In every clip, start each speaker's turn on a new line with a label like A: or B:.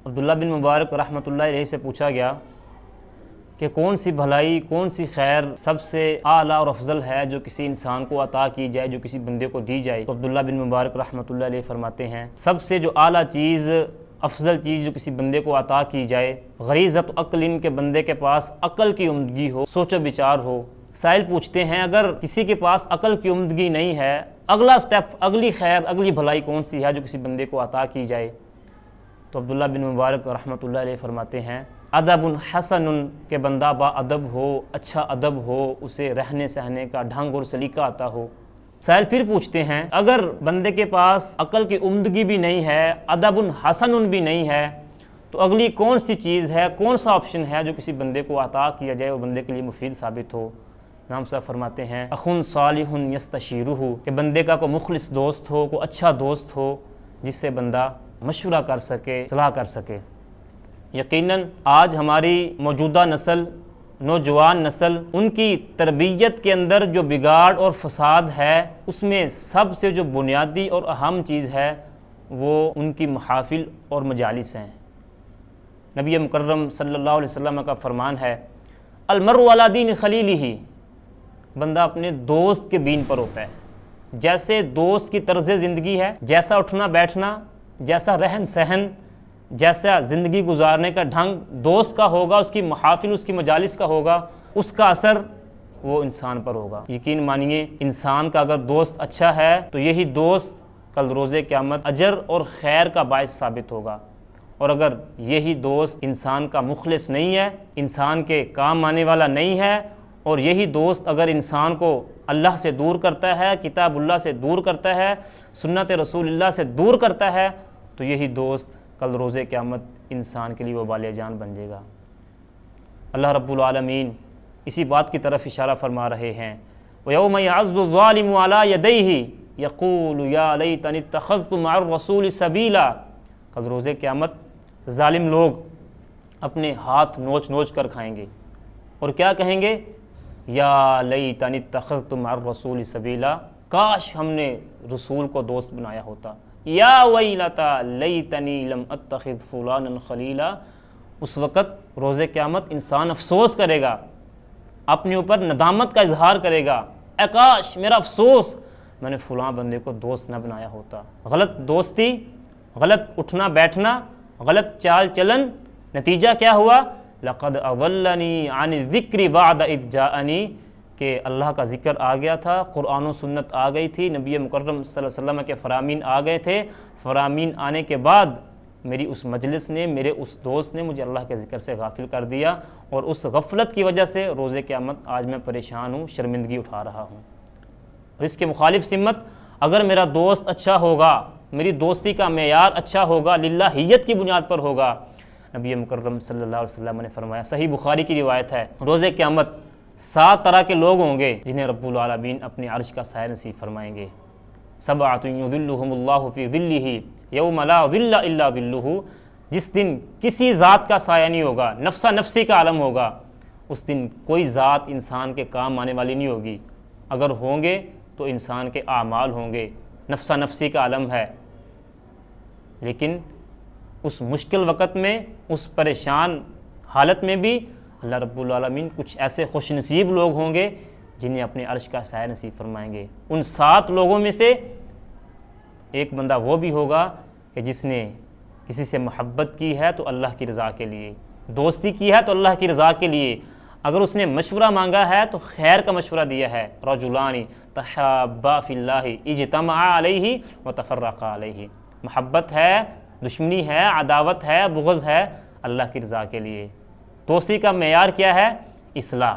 A: عبداللہ بن مبارک رحمۃ اللہ علیہ سے پوچھا گیا کہ کون سی بھلائی، کون سی خیر سب سے اعلیٰ اور افضل ہے جو کسی انسان کو عطا کی جائے، جو کسی بندے کو دی جائے؟ تو عبداللہ بن مبارک رحمۃ اللہ علیہ فرماتے ہیں سب سے جو اعلیٰ چیز، افضل چیز جو کسی بندے کو عطا کی جائے، غریزت عقل، کے بندے کے پاس عقل کی عمدگی ہو، سوچ و بچار ہو۔ سائل پوچھتے ہیں اگر کسی کے پاس عقل کی عمدگی نہیں ہے، اگلا سٹیپ، اگلی خیر، اگلی بھلائی کون سی ہے جو کسی بندے کو عطا کی جائے؟ تو عبداللہ بن مبارک رحمۃ اللہ علیہ فرماتے ہیں ادب حسن، کہ بندہ با ادب ہو، اچھا ادب ہو، اسے رہنے سہنے کا ڈھنگ اور سلیقہ عطا ہو۔ سائل پھر پوچھتے ہیں اگر بندے کے پاس عقل کی عمدگی بھی نہیں ہے، ادب حسن بھی نہیں ہے، تو اگلی کون سی چیز ہے، کون سا آپشن ہے جو کسی بندے کو عطا کیا جائے، وہ بندے کے لیے مفید ثابت ہو؟ امام صاحب فرماتے ہیں اخن صالح یستشیرہ، کہ بندے کا کوئی مخلص دوست ہو، کوئی اچھا دوست ہو جس سے بندہ مشورہ کر سکے، صلاح کر سکے۔ یقیناً آج ہماری موجودہ نسل، نوجوان نسل، ان کی تربیت کے اندر جو بگاڑ اور فساد ہے، اس میں سب سے جو بنیادی اور اہم چیز ہے وہ ان کی محافل اور مجالس ہیں۔ نبی مکرم صلی اللہ علیہ وسلم کا فرمان ہے المرء علی دین خلیلہ، بندہ اپنے دوست کے دین پر ہوتا ہے۔ جیسے دوست کی طرز زندگی ہے، جیسا اٹھنا بیٹھنا، جیسا رہن سہن، جیسا زندگی گزارنے کا ڈھنگ دوست کا ہوگا، اس کی محافل، اس کی مجالس کا ہوگا، اس کا اثر وہ انسان پر ہوگا۔ یقین مانیے انسان کا اگر دوست اچھا ہے تو یہی دوست کل روز قیامت اجر اور خیر کا باعث ثابت ہوگا، اور اگر یہی دوست انسان کا مخلص نہیں ہے، انسان کے کام آنے والا نہیں ہے، اور یہی دوست اگر انسان کو اللہ سے دور کرتا ہے، کتاب اللہ سے دور کرتا ہے، سنت رسول اللہ سے دور کرتا ہے، تو یہی دوست کل روز قیامت انسان کے لیے وبال جان بن جائے گا۔ اللہ رب العالمین اسی بات کی طرف اشارہ فرما رہے ہیں وَيَوْمَ يَعَضُّ الظَّالِمُ عَلَىٰ يَدَيْهِ يَقُولُ يَا لَيْتَنِي اتَّخَذْتُ مَعَ الرَّسُولِ سَبِيلًا، کل روز قیامت ظالم لوگ اپنے ہاتھ نوچ نوچ کر کھائیں گے اور کیا کہیں گے؟ یا لیتنی اتخذت مع الرسول سبیلا، کاش ہم نے رسول کو دوست بنایا ہوتا۔ یا ویلتا لیتنی لم اتخذ فلانا خلیلا، اس وقت روز قیامت انسان افسوس کرے گا، اپنے اوپر ندامت کا اظہار کرے گا، اے کاش میرا افسوس، میں نے فلاں بندے کو دوست نہ بنایا ہوتا۔ غلط دوستی، غلط اٹھنا بیٹھنا، غلط چال چلن، نتیجہ کیا ہوا؟ لقد اضلنی عن الذکر بعد اذ جاءنی، کہ اللہ کا ذکر آ گیا تھا، قرآن و سنت آ گئی تھی، نبی مکرم صلی اللہ علیہ وسلم کے فرامین آ گئے تھے، فرامین آنے کے بعد میری اس مجلس نے، میرے اس دوست نے مجھے اللہ کے ذکر سے غافل کر دیا، اور اس غفلت کی وجہ سے روز قیامت آج میں پریشان ہوں، شرمندگی اٹھا رہا ہوں۔ اور اس کے مخالف سمت، اگر میرا دوست اچھا ہوگا، میری دوستی کا معیار اچھا ہوگا، للہیت کی بنیاد پر ہوگا، نبی مکرم صلی اللہ علیہ وسلم نے فرمایا، صحیح بخاری کی روایت ہے، روز قیامت 7 طرح کے لوگ ہوں گے جنہیں رب العالمین اپنے عرش کا سایہ نصیب فرمائیں گے۔ سبعۃ یظلھم اللہ فی ظلہ یوم لا ظل الا ظلہ، جس دن کسی ذات کا سایہ نہیں ہوگا، نفسا نفسی کا عالم ہوگا، اس دن کوئی ذات انسان کے کام آنے والی نہیں ہوگی، اگر ہوں گے تو انسان کے اعمال ہوں گے، نفسا نفسی کا عالم ہے۔ لیکن اس مشکل وقت میں، اس پریشان حالت میں بھی اللہ رب العالمین کچھ ایسے خوش نصیب لوگ ہوں گے جنہیں اپنے عرش کا سایہ نصیب فرمائیں گے۔ ان 7 لوگوں میں سے ایک بندہ وہ بھی ہوگا کہ جس نے کسی سے محبت کی ہے تو اللہ کی رضا کے لیے، دوستی کی ہے تو اللہ کی رضا کے لیے، اگر اس نے مشورہ مانگا ہے تو خیر کا مشورہ دیا ہے۔ رجلان تحابا فی اللہ اجتمعا علیہ وتفرقا علیہ، محبت ہے، دشمنی ہے، عداوت ہے، بغض ہے، اللہ کی رضا کے لیے۔ دوستی کا معیار کیا ہے؟ اصلاح،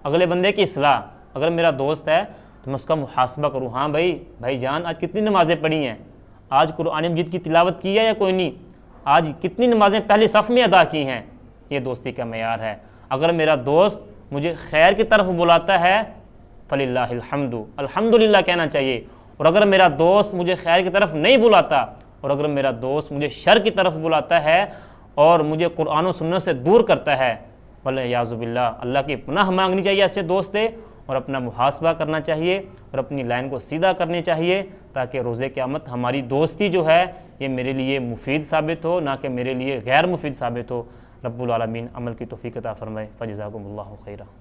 A: اگلے بندے کی اصلاح۔ اگر میرا دوست ہے تو میں اس کا محاسبہ کروں، ہاں بھائی جان آج کتنی نمازیں پڑھی ہیں، آج قرآن مجید کی تلاوت کی ہے یا کوئی نہیں، آج کتنی نمازیں پہلے صف میں ادا کی ہیں، یہ دوستی کا معیار ہے۔ اگر میرا دوست مجھے خیر کی طرف بلاتا ہے فللہ الحمد، الحمدللہ کہنا چاہیے، اور اگر میرا دوست مجھے خیر کی طرف نہیں بلاتا، اور اگر میرا دوست مجھے شر کی طرف بلاتا ہے اور مجھے قرآن و سنت سے دور کرتا ہے، والعیاذ باللہ، اللہ کی پناہ مانگنی چاہیے ایسے دوست سے، اور اپنا محاسبہ کرنا چاہیے اور اپنی لائن کو سیدھا کرنی چاہیے، تاکہ روز قیامت ہماری دوستی جو ہے یہ میرے لیے مفید ثابت ہو، نہ کہ میرے لیے غیر مفید ثابت ہو۔ رب العالمین عمل کی توفیق عطا فرمائے۔ فجزاکم اللہ خیرہ۔